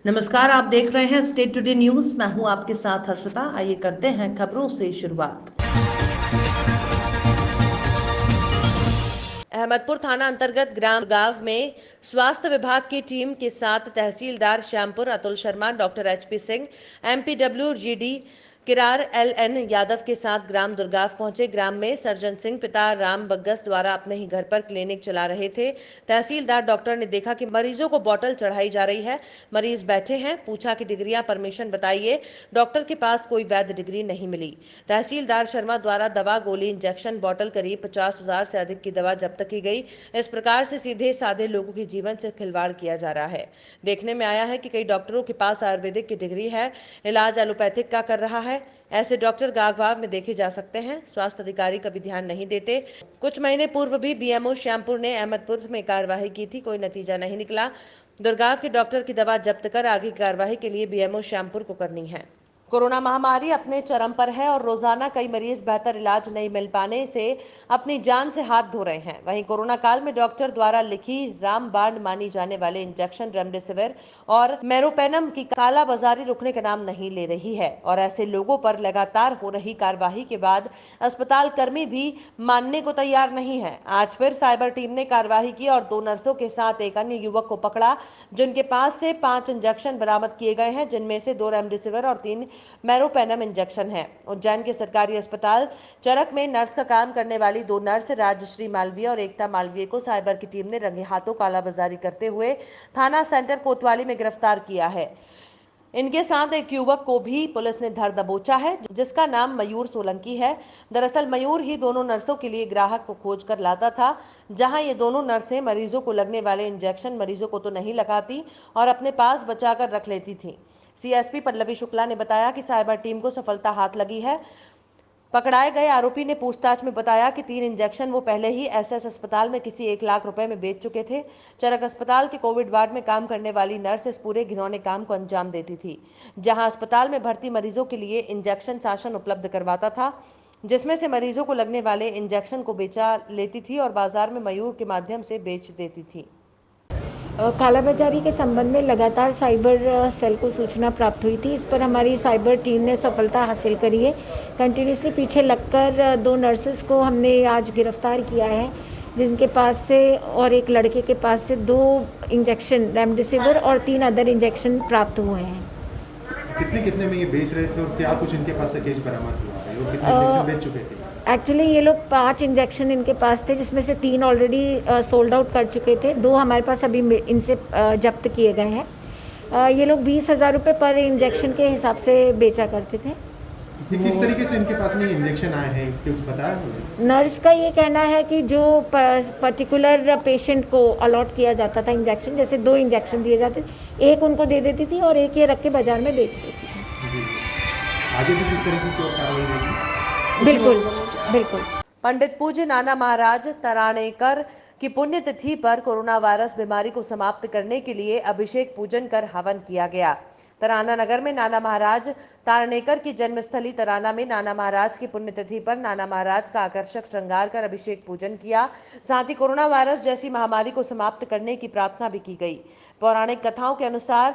नमस्कार, आप देख रहे हैं स्टेट टुडे न्यूज। मैं हूं आपके साथ हर्षिता। आइए करते हैं खबरों से शुरुआत। अहमदपुर थाना अंतर्गत ग्राम गांव में स्वास्थ्य विभाग की टीम के साथ तहसीलदार Shyampur Atul Sharma, doctor HP Singh, MPW GD Kirar LN Yadav के साथ ग्राम दुर्गाव पहुंचे। ग्राम में सर्जन सिंह पिता राम बग्गस द्वारा अपने ही घर पर क्लिनिक चला रहे थे। तहसीलदार डॉक्टर ने देखा कि मरीजों को बोतल चढ़ाई जा रही है। मरीज बैठे हैं, पूछा कि डिग्रियां परमिशन बताइए। डॉक्टर के पास कोई वैध डिग्री नहीं मिली। तहसीलदार शर्मा द्वारा दवा, गोली, इंजेक्शन बॉटल करीब 50,000 से अधिक की दवा जब्त की गई। इस प्रकार से सीधे साधे लोगों के जीवन से खिलवाड़ किया जा रहा है। देखने में आया है कि कई डॉक्टरों के पास आयुर्वेदिक की डिग्री है, इलाज एलोपैथिक का कर रहा है। ऐसे डॉक्टर गांव-गांव में देखे जा सकते हैं। स्वास्थ्य अधिकारी कभी ध्यान नहीं देते। कुछ महीने पूर्व भी बीएमओ श्यामपुर ने अहमदपुर में कार्यवाही की थी, कोई नतीजा नहीं निकला। दुर्गाव के डॉक्टर की दवा जब्त कर आगे की कार्यवाही के लिए बीएमओ श्यामपुर को करनी है। कोरोना महामारी अपने चरम पर है और रोजाना कई मरीज बेहतर इलाज नहीं मिल पाने से अपनी जान से हाथ धो रहे हैं। वहीं कोरोना काल में डॉक्टर द्वारा लिखी रामबाण मानी जाने वाले इंजेक्शन रेमडेसिविर और मेरोपेनम की कालाबाजारी रुकने का नाम नहीं ले रही है और ऐसे लोगों पर लगातार हो रही कार्रवाई के बाद अस्पताल कर्मी भी मानने को तैयार नहीं है। आज फिर साइबर टीम ने कार्रवाई की और 2 नर्सों के साथ एक अन्य युवक को पकड़ा, जिनके पास से 5 इंजेक्शन बरामद किए गए हैं, जिनमें से 2 रेमडेसिविर और 3 मेरोपेनम इंजेक्शन है। उज्जैन के सरकारी अस्पताल चरक में नर्स का काम करने वाली 2 नर्स राजश्री मालवीय और एकता मालवीय को साइबर की टीम ने रंगे हाथों कालाबाजारी करते हुए थाना सेंटर कोतवाली में गिरफ्तार किया है। इनके साथ एक युवक को भी पुलिस ने धर दबोचा है, जिसका नाम मयूर सोलंकी है। दरअसल मयूर ही दोनों नर्सों के लिए ग्राहक को खोज कर लाता था। जहां ये दोनों नर्सें मरीजों को लगने वाले इंजेक्शन मरीजों को तो नहीं लगाती और अपने पास बचाकर रख लेती थी। सीएसपी पल्लवी शुक्ला ने बताया कि साइबर टीम को सफलता हाथ लगी है। पकड़ाए गए आरोपी ने पूछताछ में बताया कि 3 इंजेक्शन वो पहले ही एसएस अस्पताल में किसी 1 लाख रुपए में बेच चुके थे। चरक अस्पताल के कोविड वार्ड में काम करने वाली नर्स इस पूरे घिनौने काम को अंजाम देती थी, जहां अस्पताल में भर्ती मरीजों के लिए इंजेक्शन शासन उपलब्ध करवाता था, जिसमें से मरीजों को लगने वाले इंजेक्शन को बेचा लेती थी और बाजार में मयूर के माध्यम से बेच देती थी। कालाबाजारी के संबंध में लगातार साइबर सेल को सूचना प्राप्त हुई थी। इस पर हमारी साइबर टीम ने सफलता हासिल करी है। कंटिन्यूसली पीछे लगकर 2 नर्सेस को हमने आज गिरफ्तार किया है, जिनके पास से और एक लड़के के पास से 2 इंजेक्शन रेमडेसिविर और 3 अदर इंजेक्शन प्राप्त हुए हैं। कितने कितने में ये बेच रहे थे और क्या कुछ इनके पास से केस बरामद हुआ है? वो कितने इंजेक्शन बेच चुके थे? एक्चुअली ये लोग 5 इंजेक्शन इनके पास थे, जिसमें से 3 ऑलरेडी सोल्ड आउट कर चुके थे। 2 हमारे पास अभी इनसे जब्त किए गए हैं। ये लोग 20,000 रुपये पर इंजेक्शन के हिसाब से बेचा करते थे। किस तरीके से इनके पास में इंजेक्शन आए हैं, कुछ बताया? नर्स का ये कहना है कि जो पर्टिकुलर पेशेंट को अलॉट किया जाता था इंजेक्शन, जैसे 2 इंजेक्शन दिए जाते थे, एक उनको दे देती थी और एक ये रख के बाजार में बेच देती थी। आगे भी किस तरीके की कार्रवाई होगी? बिल्कुल बिल्कुल। पंडित पूज्य नाना महाराज तराणेकर की पुण्यतिथि पर कोरोना वायरस बीमारी को समाप्त करने के लिए अभिषेक पूजन कर हवन किया गया। तराना नगर में नाना महाराज तारणेकर की जन्मस्थली तराना में नाना महाराज की पुण्यतिथि पर नाना महाराज का आकर्षक श्रृंगार कर अभिषेक पूजन किया। साथ ही कोरोना वायरस जैसी महामारी को समाप्त करने की प्रार्थना भी की गई। पौराणिक कथाओं के अनुसार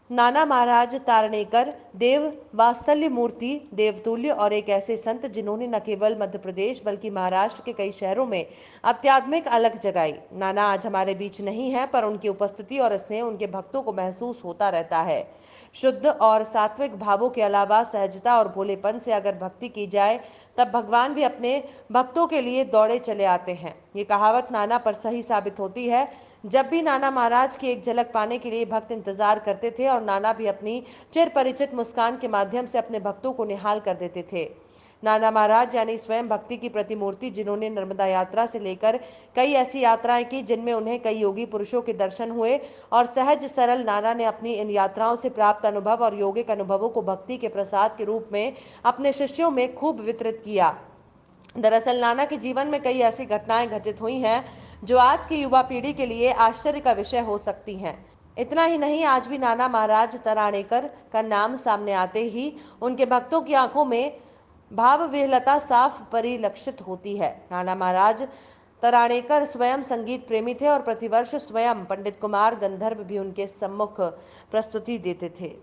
नाना महाराज तारणेकर देव वात्सल्य मूर्ति, देवतुल्य और एक ऐसे संत जिन्होंने न केवल मध्य प्रदेश बल्कि महाराष्ट्र के कई शहरों में आध्यात्मिक अलख जगाई। नाना आज हमारे बीच नहीं है, पर उनकी उपस्थिति और स्नेह उनके भक्तों को महसूस होता रहता है। शुद्ध और सात्विक भावों के अलावा सहजता और भोलेपन से अगर भक्ति की जाए, तब भगवान भी अपने भक्तों के लिए दौड़े चले आते हैं। ये कहावत नाना पर सही साबित होती है। जब भी नाना महाराज की एक झलक पाने के लिए भक्त इंतजार करते थे और नाना भी अपनी चिर परिचित मुस्कान के माध्यम से अपने भक्तों को निहाल कर देते थे। नाना महाराज यानी स्वयं भक्ति की प्रतिमूर्ति, जिन्होंने नर्मदा यात्रा से लेकर कई ऐसी यात्राएं की जिनमें उन्हें कई योगी पुरुषों के दर्शन हुए और सहज सरल नाना ने अपनी इन यात्राओं से प्राप्त अनुभव और योगिक अनुभवों को भक्ति के प्रसाद के रूप में अपने शिष्यों में खूब वितरित किया। दरअसल नाना के जीवन में कई ऐसी घटनाएं घटित हुई हैं जो आज की युवा पीढ़ी के लिए आश्चर्य का विषय हो सकती हैं। इतना ही नहीं, आज भी नाना महाराज तराणेकर का नाम सामने आते ही उनके भक्तों की आंखों में भाव विह्वलता साफ परिलक्षित होती है। नाना महाराज तराणेकर स्वयं संगीत प्रेमी थे और प्रतिवर्ष स्वयं पंडित कुमार गंधर्व भी उनके सम्मुख प्रस्तुति देते थे।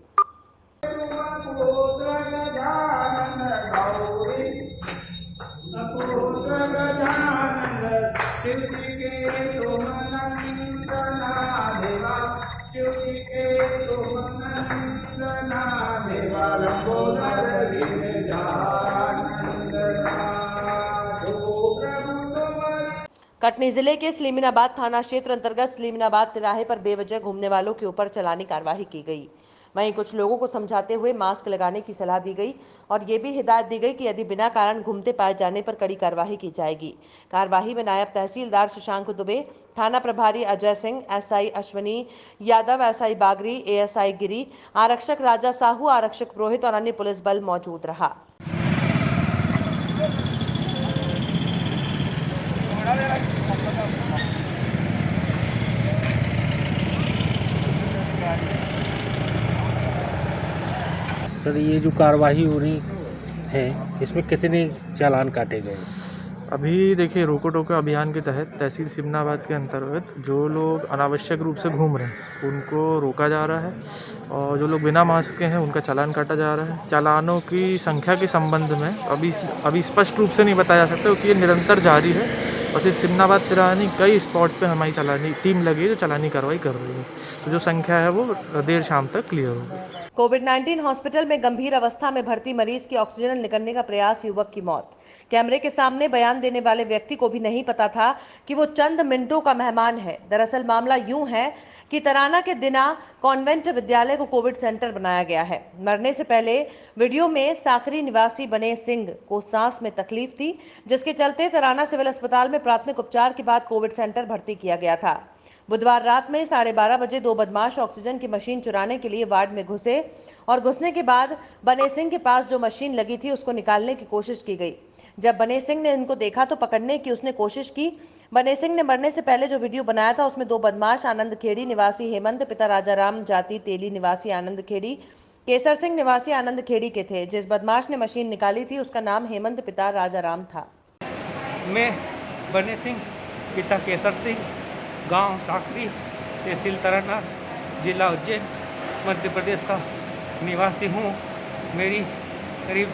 कटनी जिले के सलीमीनाबाद थाना क्षेत्र अंतर्गत सलीमीनाबाद तिराहे पर बेवजह घूमने वालों के ऊपर चालानी कार्रवाई की गई। वहीं कुछ लोगों को समझाते हुए मास्क लगाने की सलाह दी गई और ये भी हिदायत दी गई कि यदि बिना कारण घूमते पाए जाने पर कड़ी कार्रवाई की जाएगी। कार्रवाई में नायब तहसीलदार शशांक दुबे, थाना प्रभारी अजय सिंह, एसआई अश्वनी यादव, एसआई बागरी, एएसआई गिरी, आरक्षक राजा साहू, आरक्षक पुरोहित और अन्य पुलिस बल मौजूद रहा। सर, ये जो कार्रवाई हो रही है इसमें कितने चालान काटे गए? अभी देखिए, रोको टोको अभियान के तहत तहसील सिमनाबाद के अंतर्गत जो लोग अनावश्यक रूप से घूम रहे हैं उनको रोका जा रहा है और जो लोग बिना मास्क के हैं उनका चालान काटा जा रहा है। चालानों की संख्या के संबंध में अभी स्पष्ट रूप से नहीं बताया जा सकता क्योंकि ये निरंतर जारी है और सिर्फ सिमनाबाद तिरानी कई स्पॉट पे हमारी चालानी टीम लगी है जो चालानी कार्रवाई कर रही है। तो जो संख्या है वो देर शाम तक क्लियर होगी। कोविड-19 हॉस्पिटल में गंभीर अवस्था में भर्ती मरीज की ऑक्सीजन निकलने का प्रयास, युवक की मौत। कैमरे के सामने बयान देने वाले व्यक्ति को भी नहीं पता था कि वो चंद मिनटों का मेहमान है। दरअसल मामला यूं है कि तराना के दिना कॉन्वेंट विद्यालय को कोविड सेंटर बनाया गया है। मरने से पहले वीडियो में साकरी निवासी बने सिंह को सांस में तकलीफ थी, जिसके चलते तराना सिविल अस्पताल में प्राथमिक उपचार के बाद कोविड सेंटर भर्ती किया गया था। बुधवार रात में 12:30 बजे दो बदमाश ऑक्सीजन की मशीन चुराने के लिए वार्ड में घुसे और घुसने के बाद बने सिंह के पास जो मशीन लगी थी उसको निकालने की कोशिश की गई। जब बने सिंह ने इनको देखा तो पकड़ने की उसने कोशिश की। बने सिंह ने मरने से पहले जो वीडियो बनाया था उसमें दो बदमाश आनंद खेड़ी निवासी हेमंत, पिता राजाराम जाति तेली निवासी आनंद खेड़ी, केसर सिंह निवासी आनंद खेड़ी के थे। जिस बदमाश ने मशीन निकाली थी उसका नाम हेमंत, पिता राजाराम था। मैं बने सिंह, पिता केसर सिंह, गांव साकरी, तहसील तराना, जिला उज्जैन, मध्य प्रदेश का निवासी हूँ। मेरी करीब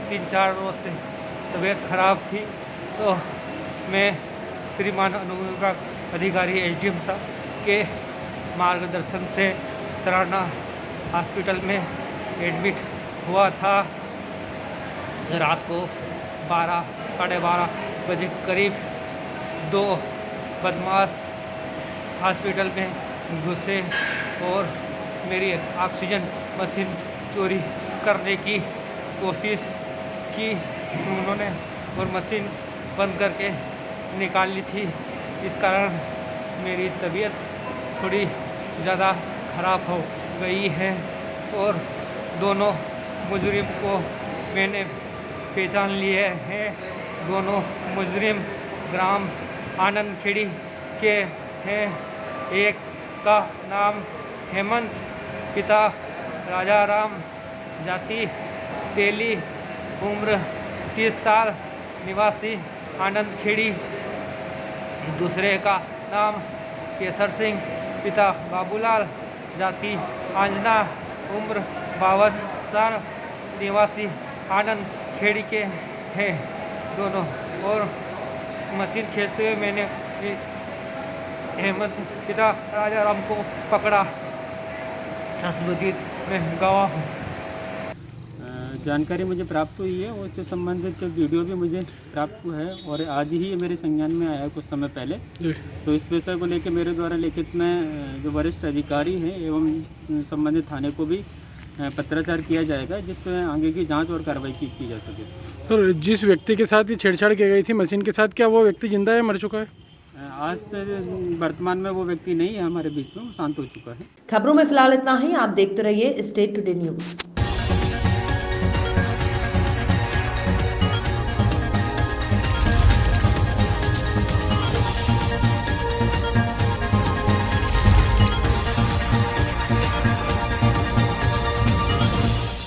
3-4 रोज से तबीयत खराब थी तो मैं श्रीमान अनुविभाग अधिकारी एसडीएम साहब के मार्गदर्शन से तराना हॉस्पिटल में एडमिट हुआ था। रात को 12-12:30 बजे करीब दो बदमाश हॉस्पिटल में घुसे और मेरी ऑक्सीजन मशीन चोरी करने की कोशिश की। उन्होंने और मशीन बंद करके निकाल ली थी। इस कारण मेरी तबीयत थोड़ी ज़्यादा ख़राब हो गई है और दोनों मुजरिम को मैंने पहचान लिए हैं। दोनों मुजरिम ग्राम आनंद खेड़ी के हैं। एक का नाम हेमंत, पिता राजाराम जाति तेली, उम्र 30 साल, निवासी आनंद खेड़ी। दूसरे का नाम केसर सिंह, पिता बाबूलाल जाति आंजना, उम्र 52 साल, निवासी आनंद खेड़ी के हैं दोनों। और मशीन खींचते हुए मैंने हेमंत, पिता राजाराम को पकड़ा। तस्वीर में गवाह हूँ। जानकारी मुझे प्राप्त हुई है और उससे संबंधित वीडियो भी मुझे प्राप्त हुआ है और आज ही मेरे संज्ञान में आया है कुछ समय पहले। तो इस विषय को लेकर मेरे द्वारा लिखित में जो वरिष्ठ अधिकारी हैं एवं संबंधित थाने को भी पत्राचार किया जाएगा जिससे आगे की जांच और कार्रवाई की जा सके। सर, जिस व्यक्ति के साथ ये छेड़छाड़ की गई थी मशीन के साथ, क्या वो व्यक्ति जिंदा है, मर चुका है? आज से वर्तमान में वो व्यक्ति नहीं है हमारे बीच में, शांत हो चुका है। खबरों में फिलहाल इतना ही। आप देखते रहिए स्टेट टुडे न्यूज़।